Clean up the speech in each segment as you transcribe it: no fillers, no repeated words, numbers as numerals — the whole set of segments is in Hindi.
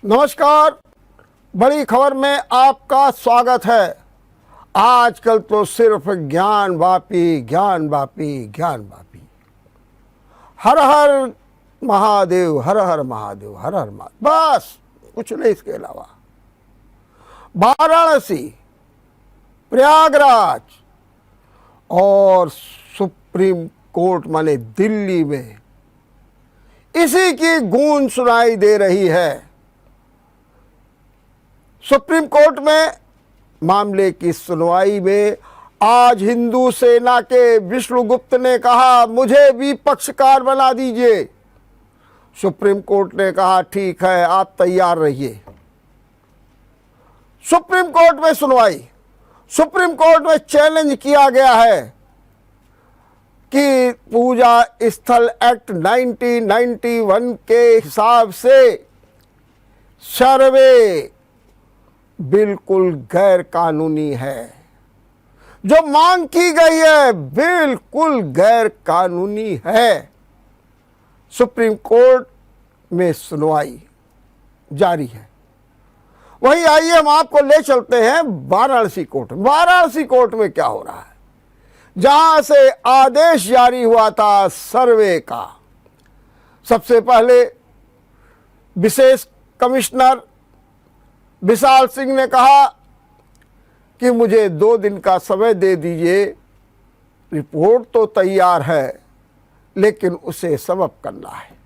नमस्कार। बड़ी खबर में आपका स्वागत है। आजकल तो सिर्फ ज्ञान वापी ज्ञान वापी ज्ञान वापी। हर हर महादेव, हर हर महादेव, हर हर महादेव, बस कुछ नहीं इसके अलावा। वाराणसी, प्रयागराज और सुप्रीम कोर्ट माने दिल्ली में इसी की गूंज सुनाई दे रही है। सुप्रीम कोर्ट में मामले की सुनवाई में आज हिंदू सेना के विष्णुगुप्त ने कहा, मुझे भी पक्षकार बना दीजिए। सुप्रीम कोर्ट ने कहा, ठीक है, आप तैयार रहिए। सुप्रीम कोर्ट में सुनवाई। सुप्रीम कोर्ट में चैलेंज किया गया है कि पूजा स्थल एक्ट 1991 के हिसाब से सर्वे बिल्कुल गैर कानूनी है। जो मांग की गई है बिल्कुल गैर कानूनी है। सुप्रीम कोर्ट में सुनवाई जारी है। वहीं आइए हम आपको ले चलते हैं वाराणसी कोर्ट। वाराणसी कोर्ट में क्या हो रहा है, जहां से आदेश जारी हुआ था सर्वे का। सबसे पहले विशेष कमिश्नर विशाल सिंह ने कहा कि मुझे 2 दिन का समय दे दीजिए, रिपोर्ट तो तैयार है लेकिन उसे सबब करना है।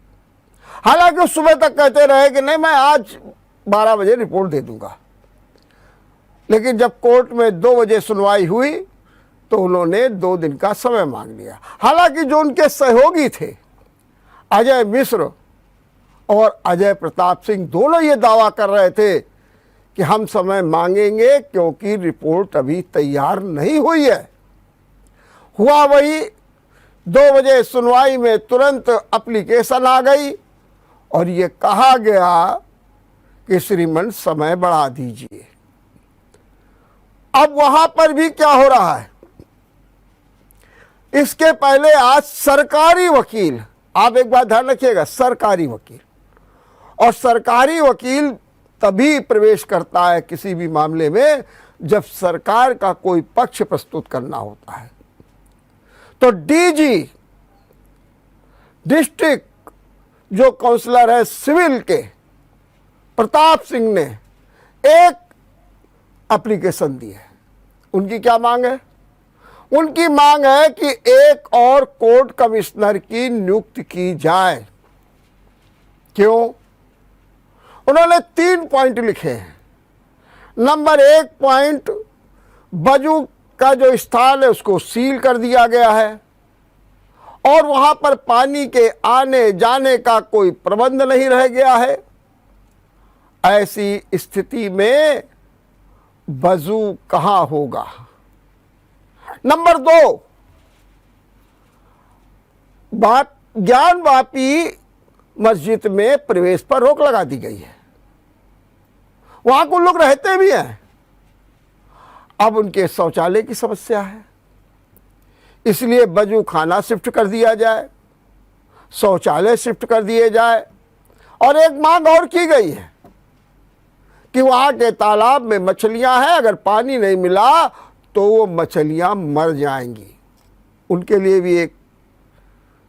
हालांकि उस सुबह तक कहते रहे कि नहीं, मैं आज 12 बजे रिपोर्ट दे दूंगा, लेकिन जब कोर्ट में 2 बजे सुनवाई हुई तो उन्होंने 2 दिन का समय मांग लिया। हालांकि जो उनके सहयोगी थे अजय मिश्र और अजय प्रताप सिंह, दोनों ये दावा कर रहे थे कि हम समय मांगेंगे क्योंकि रिपोर्ट अभी तैयार नहीं हुई है। हुआ वही, 2 बजे सुनवाई में तुरंत एप्लीकेशन आ गई और ये कहा गया कि श्रीमान समय बढ़ा दीजिए। अब वहां पर भी क्या हो रहा है, इसके पहले आज सरकारी वकील, आप एक बात ध्यान रखिएगा, सरकारी वकील, और सरकारी वकील तभी प्रवेश करता है किसी भी मामले में जब सरकार का कोई पक्ष प्रस्तुत करना होता है। तो डीजी डिस्ट्रिक्ट जो काउंसलर है सिविल के प्रताप सिंह ने एक एप्लीकेशन दी है। उनकी क्या मांग है? उनकी मांग है कि एक और कोर्ट कमिश्नर की नियुक्ति की जाए। क्यों? उन्होंने 3 पॉइंट लिखे हैं। नंबर 1 पॉइंट, बजू का जो स्थान है उसको सील कर दिया गया है और वहां पर पानी के आने जाने का कोई प्रबंध नहीं रह गया है। ऐसी स्थिति में वजू कहां होगा? नंबर 2, ज्ञान वापी मस्जिद में प्रवेश पर रोक लगा दी गई है। वहां कुछ लोग रहते भी हैं। अब उनके शौचालय की समस्या है, इसलिए वजू खाना शिफ्ट कर दिया जाए, शौचालय शिफ्ट कर दिए जाए। और एक मांग और की गई है कि वहां के तालाब में मछलियां हैं, अगर पानी नहीं मिला तो वो मछलियां मर जाएंगी। उनके लिए भी एक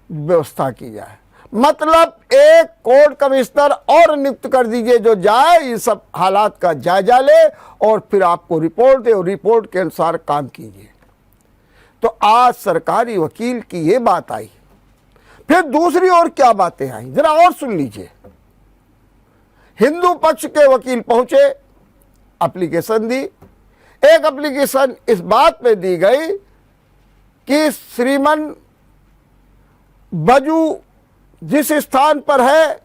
व्यवस्था की जाए। मतलब एक कोर्ट कमिश्नर और नियुक्त कर दीजिए जो जाए, इन सब हालात का जायजा ले और फिर आपको रिपोर्ट दे और रिपोर्ट के अनुसार काम कीजिए। तो आज सरकारी वकील की ये बात आई। फिर दूसरी ओर क्या बातें आई, जरा और सुन लीजिए। हिंदू पक्ष के वकील पहुंचे, एप्लीकेशन दी। एक एप्लीकेशन इस बात में दी गई कि श्रीमान वजू जिस स्थान पर है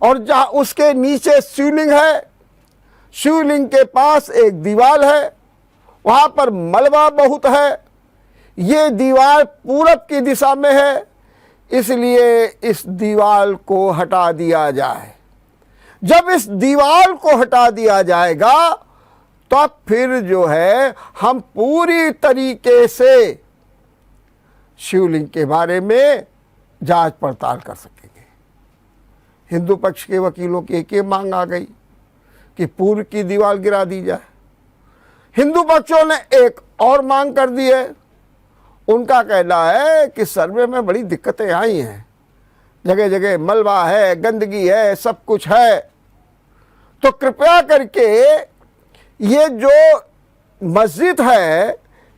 और जहां उसके नीचे शिवलिंग है, शिवलिंग के पास एक दीवार है, वहां पर मलबा बहुत है, ये दीवार पूरब की दिशा में है, इसलिए इस दीवार को हटा दिया जाए। जब इस दीवार को हटा दिया जाएगा तो फिर जो है हम पूरी तरीके से शिवलिंग के बारे में जांच पड़ताल कर सकेंगे। हिंदू पक्ष के वकीलों की एक मांग आ गई कि पूर्व की दीवार गिरा दी जाए। हिंदू पक्षों ने एक और मांग कर दी है। उनका कहना है कि सर्वे में बड़ी दिक्कतें आई हैं, जगह जगह मलबा है, गंदगी है, सब कुछ है, तो कृपया करके ये जो मस्जिद है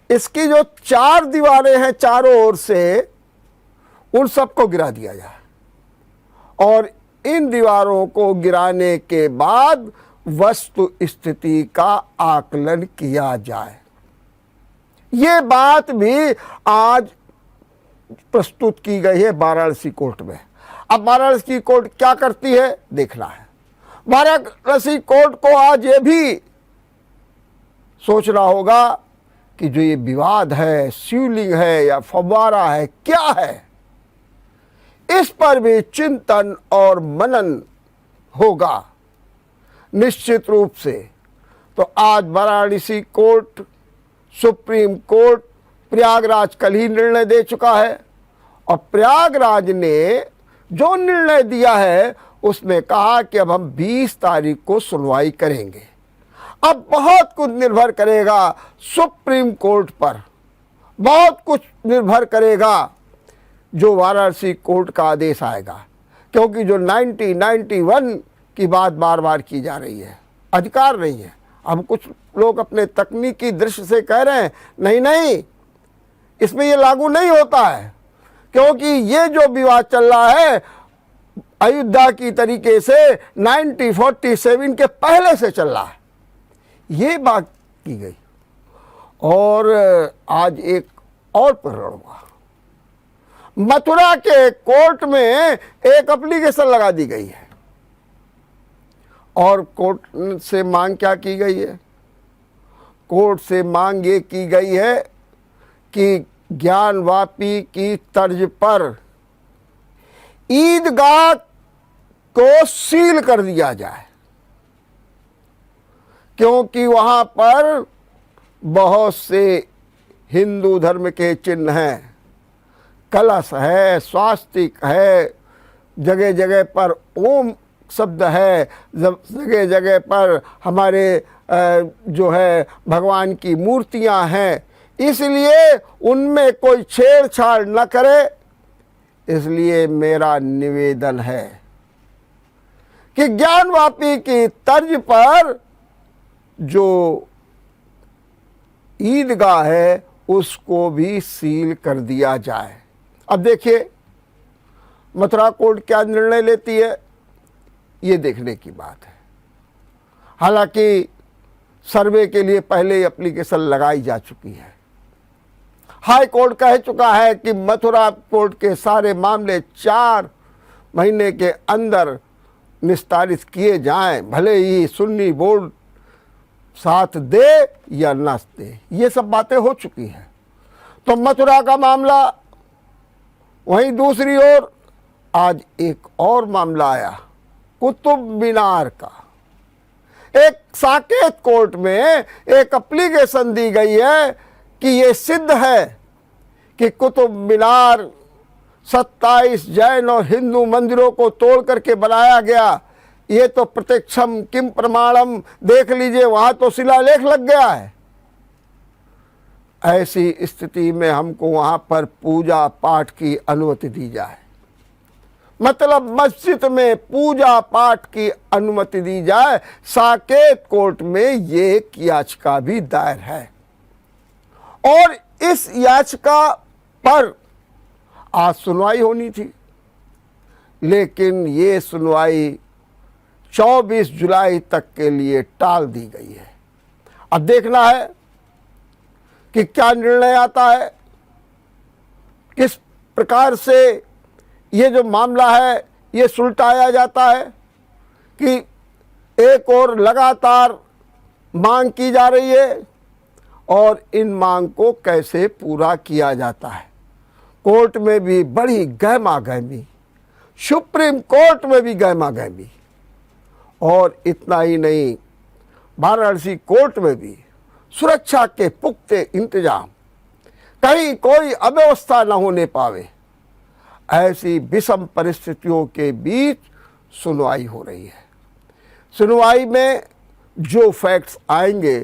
इसकी जो 4 दीवारें हैं चारों ओर से, उन सबको गिरा दिया जाए और इन दीवारों को गिराने के बाद वस्तु स्थिति का आकलन किया जाए। ये बात भी आज प्रस्तुत की गई है वाराणसी कोर्ट में। अब वाराणसी कोर्ट क्या करती है देखना है। वाराणसी कोर्ट को आज ये भी सोचना होगा कि जो ये विवाद है, शिवलिंग है या फव्वारा है, क्या है, इस पर भी चिंतन और मनन होगा निश्चित रूप से। तो आज Varanasi court, supreme court, Prayagraj कल ही निर्णय दे चुका है और प्रयागराज ने जो निर्णय दिया है उसमें कहा कि अब हम 20 तारीख को सुनवाई करेंगे। अब बहुत कुछ निर्भर करेगा सुप्रीम कोर्ट पर, बहुत कुछ निर्भर करेगा जो वाराणसी कोर्ट का आदेश आएगा, क्योंकि जो 91 की बात बार बार की जा रही है, अधिकार नहीं है। अब कुछ लोग अपने तकनीकी दृष्टि से कह रहे हैं नहीं नहीं, इसमें ये लागू नहीं होता है, क्योंकि ये जो विवाद चल रहा है अयोध्या की तरीके से 1947 के पहले से चल रहा है, ये बात की गई। और आज एक और प्रकरण हुआ, मथुरा के कोर्ट में एक एप्लीकेशन लगा दी गई है और कोर्ट से मांग क्या की गई है? कोर्ट से मांग ये की गई है कि ज्ञानवापी की तर्ज पर ईदगाह को सील कर दिया जाए, क्योंकि वहां पर बहुत से हिंदू धर्म के चिन्ह हैं, कलश है, स्वास्तिक है, जगह जगह पर ओम शब्द है, जगह जगह पर हमारे जो है भगवान की मूर्तियां हैं, इसलिए उनमें कोई छेड़छाड़ न करे। इसलिए मेरा निवेदन है कि ज्ञानवापी की तर्ज पर जो ईदगाह है उसको भी सील कर दिया जाए। अब देखिए मथुरा कोर्ट क्या निर्णय लेती है, ये देखने की बात है। हालांकि सर्वे के लिए पहले ही एप्लीकेशन लगाई जा चुकी है। हाई कोर्ट कह चुका है कि मथुरा कोर्ट के सारे मामले 4 महीने के अंदर निस्तारित किए जाएं, भले ही सुन्नी बोर्ड साथ दे या न दे, ये सब बातें हो चुकी हैं। तो मथुरा का मामला, वहीं दूसरी ओर आज एक और मामला आया कुतुब मीनार का। एक साकेत कोर्ट में एक एप्लीकेशन दी गई है कि ये सिद्ध है कि कुतुब मीनार 27 जैन और हिंदू मंदिरों को तोड़ करके बनाया गया। ये तो प्रत्यक्षम किम प्रमाणम, देख लीजिए वहां तो शिलालेख लग गया है। ऐसी स्थिति में हमको वहां पर पूजा पाठ की अनुमति दी जाए, मतलब मस्जिद में पूजा पाठ की अनुमति दी जाए। साकेत कोर्ट में ये एक याचिका भी दायर है और इस याचिका पर आज सुनवाई होनी थी, लेकिन ये सुनवाई 24 जुलाई तक के लिए टाल दी गई है। अब देखना है कि क्या निर्णय आता है, किस प्रकार से ये जो मामला है ये सुलटाया जाता है कि एक और लगातार मांग की जा रही है और इन मांग को कैसे पूरा किया जाता है। कोर्ट में भी बड़ी गहमा गहमी, सुप्रीम कोर्ट में भी गहमा गहमी, और इतना ही नहीं वाराणसी कोर्ट में भी सुरक्षा के पुख्ते इंतजाम, कहीं कोई अव्यवस्था न होने पावे। ऐसी विषम परिस्थितियों के बीच सुनवाई हो रही है। सुनवाई में जो फैक्ट्स आएंगे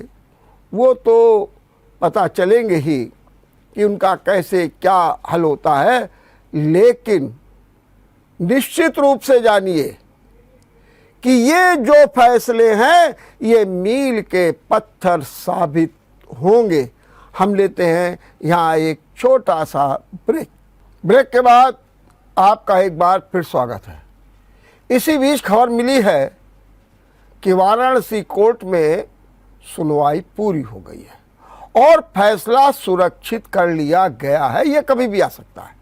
वो तो पता चलेंगे ही कि उनका कैसे क्या हल होता है, लेकिन निश्चित रूप से जानिए कि ये जो फैसले हैं ये मील के पत्थर साबित होंगे। हम लेते हैं यहाँ एक छोटा सा ब्रेक। ब्रेक के बाद आपका एक बार फिर स्वागत है। इसी बीच खबर मिली है कि वाराणसी कोर्ट में सुनवाई पूरी हो गई है और फैसला सुरक्षित कर लिया गया है। यह कभी भी आ सकता है।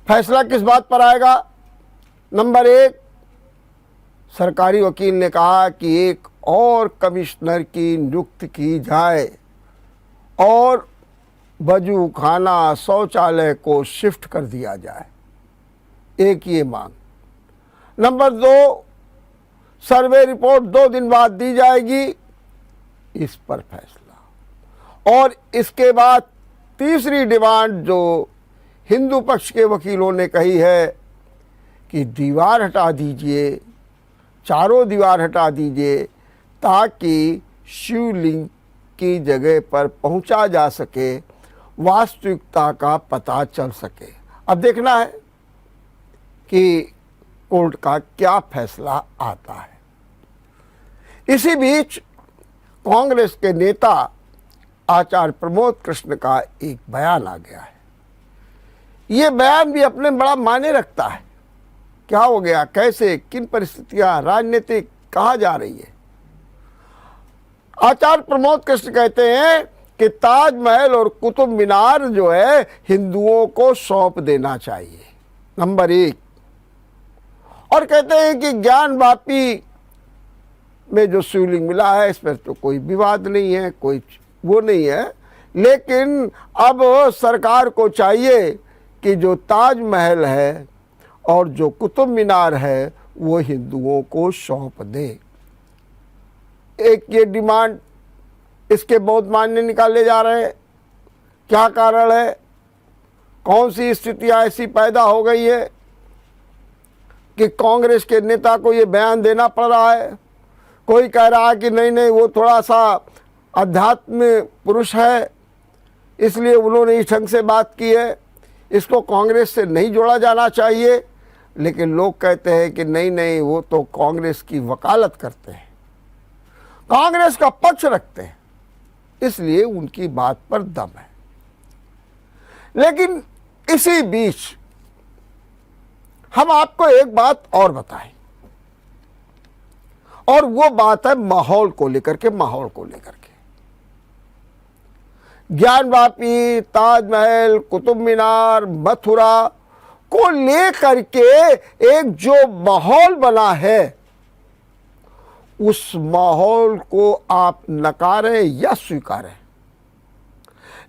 फैसला किस बात पर आएगा? नंबर एक, सरकारी वकील ने कहा कि एक और कमिश्नर की नियुक्ति की जाए और वजू खाना शौचालय को शिफ्ट कर दिया जाए। एक ये मांग। नंबर दो, सर्वे रिपोर्ट 2 दिन बाद दी जाएगी, इस पर फैसला। और इसके बाद तीसरी डिमांड जो हिंदू पक्ष के वकीलों ने कही है कि दीवार हटा दीजिए, चारों दीवार हटा दीजिए ताकि शिवलिंग की जगह पर पहुंचा जा सके, वास्तविकता का पता चल सके। अब देखना है कि कोर्ट का क्या फैसला आता है। इसी बीच कांग्रेस के नेता आचार्य प्रमोद कृष्ण का एक बयान आ गया है। ये बयान भी अपने बड़ा मायने रखता है। क्या हो गया, कैसे, किन परिस्थितियां, राजनीतिक कहाँ जा रही है। आचार्य प्रमोद कृष्ण कहते हैं कि ताजमहल और कुतुब मीनार जो है हिंदुओं को सौंप देना चाहिए, नंबर एक। और कहते हैं कि ज्ञानवापी में जो शिवलिंग मिला है इस पर तो कोई विवाद नहीं है, कोई वो नहीं है, लेकिन अब सरकार को चाहिए कि जो ताजमहल है और जो कुतुब मीनार है वो हिंदुओं को सौंप दे। एक ये डिमांड, इसके बहुत मायने निकाले जा रहे हैं। क्या कारण है, कौन सी स्थितियां ऐसी पैदा हो गई है कि कांग्रेस के नेता को ये बयान देना पड़ रहा है। कोई कह रहा है कि नहीं नहीं वो थोड़ा सा अध्यात्म पुरुष है इसलिए उन्होंने इस ढंग से बात की है, इसको कांग्रेस से नहीं जोड़ा जाना चाहिए। लेकिन लोग कहते हैं कि नहीं नहीं वो तो कांग्रेस की वकालत करते हैं, कांग्रेस का पक्ष रखते हैं, इसलिए उनकी बात पर दम है। लेकिन इसी बीच हम आपको एक बात और बताएं, और वो बात है माहौल को लेकर के। माहौल को लेकर के ज्ञानवापी, ताजमहल, कुतुब मीनार, मथुरा को लेकर के एक जो माहौल बना है उस माहौल को आप नकारें या स्वीकारें,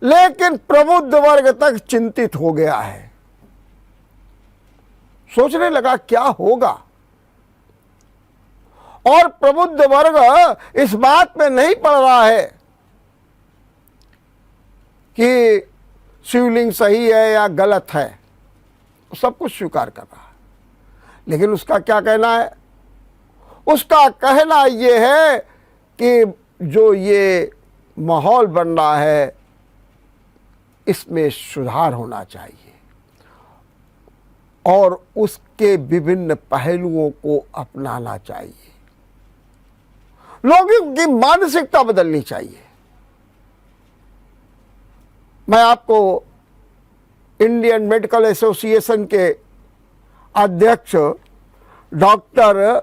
लेकिन प्रबुद्ध वर्ग तक चिंतित हो गया है, सोचने लगा क्या होगा। और प्रबुद्ध वर्ग इस बात में नहीं पड़ रहा है कि शिवलिंग सही है या गलत है, सब कुछ स्वीकार कर रहा है। लेकिन उसका क्या कहना है? उसका कहना ये है कि जो ये माहौल बन रहा है इसमें सुधार होना चाहिए और उसके विभिन्न पहलुओं को अपनाना चाहिए, लोगों की मानसिकता बदलनी चाहिए। मैं आपको इंडियन मेडिकल एसोसिएशन के अध्यक्ष डॉक्टर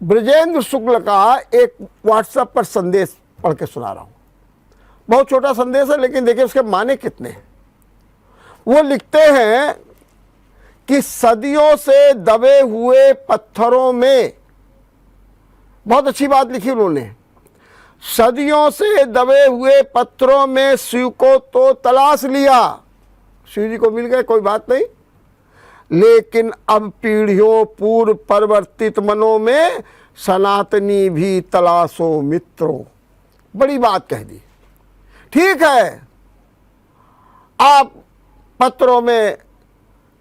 ब्रजेंद्र शुक्ल का एक व्हाट्सएप पर संदेश पढ़ के सुना रहा हूं। बहुत छोटा संदेश है लेकिन देखिए उसके माने कितने हैं। वो लिखते हैं कि सदियों से दबे हुए पत्थरों में, बहुत अच्छी बात लिखी उन्होंने, सदियों से दबे हुए पत्थरों में शिव को तो तलाश लिया, शिव जी को मिल गए, कोई बात नहीं, लेकिन अब पीढ़ियों पूर्व परिवर्तित मनों में सनातनी भी तलाशो मित्रों। बड़ी बात कह दी। ठीक है, आप पत्थरों में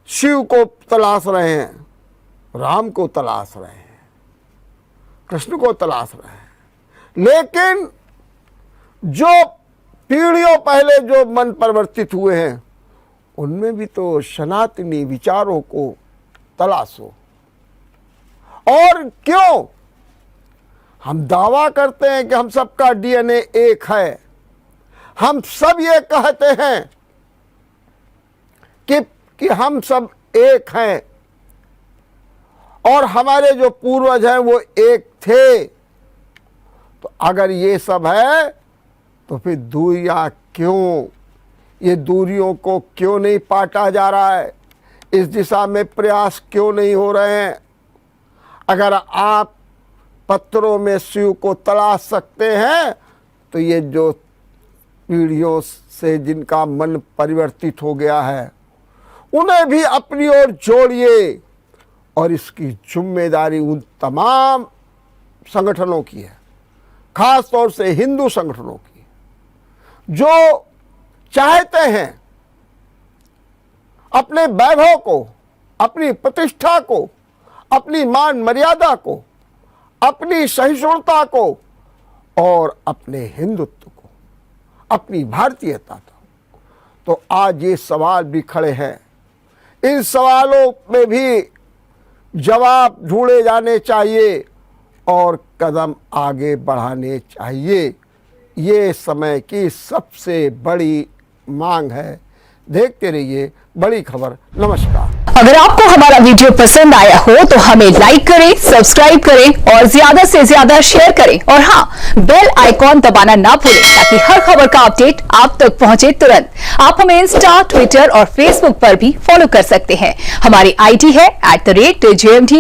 शिव को तलाश रहे हैं, राम को तलाश रहे हैं, कृष्ण को तलाश रहे हैं, लेकिन जो पीढ़ियों पहले जो मन परिवर्तित हुए हैं उनमें भी तो सनातनी विचारों को तलाशो। और क्यों हम दावा करते हैं कि हम सबका डीएनए एक है, हम सब ये कहते हैं कि हम सब एक हैं और हमारे जो पूर्वज हैं वो एक थे, तो अगर ये सब है तो फिर दूरियां क्यों, ये दूरियों को क्यों नहीं पाटा जा रहा है, इस दिशा में प्रयास क्यों नहीं हो रहे हैं। अगर आप पत्थरों में शिव को तलाश सकते हैं तो ये जो पीढ़ियों से जिनका मन परिवर्तित हो गया है उन्हें भी अपनी ओर जोड़िए, और इसकी जिम्मेदारी उन तमाम संगठनों की है, खास तौर से हिंदू संगठनों की, जो चाहते हैं अपने वैभव को, अपनी प्रतिष्ठा को, अपनी मान मर्यादा को, अपनी सहिष्णुता को और अपने हिंदुत्व को, अपनी भारतीयता को। तो आज ये सवाल भी खड़े हैं, इन सवालों में भी जवाब ढूंढे जाने चाहिए और कदम आगे बढ़ाने चाहिए। ये समय की सबसे बड़ी मांग है। देखते रहिए बड़ी खबर। नमस्कार। अगर आपको हमारा वीडियो पसंद आया हो तो हमें लाइक करें, सब्सक्राइब करें और ज्यादा से ज्यादा शेयर करें, और हाँ, बेल आइकॉन दबाना ना भूलें ताकि हर खबर का अपडेट आप तक पहुंचे तुरंत। आप हमें इंस्टा, ट्विटर और फेसबुक पर भी फॉलो कर सकते हैं। हमारी आईडी है @JMT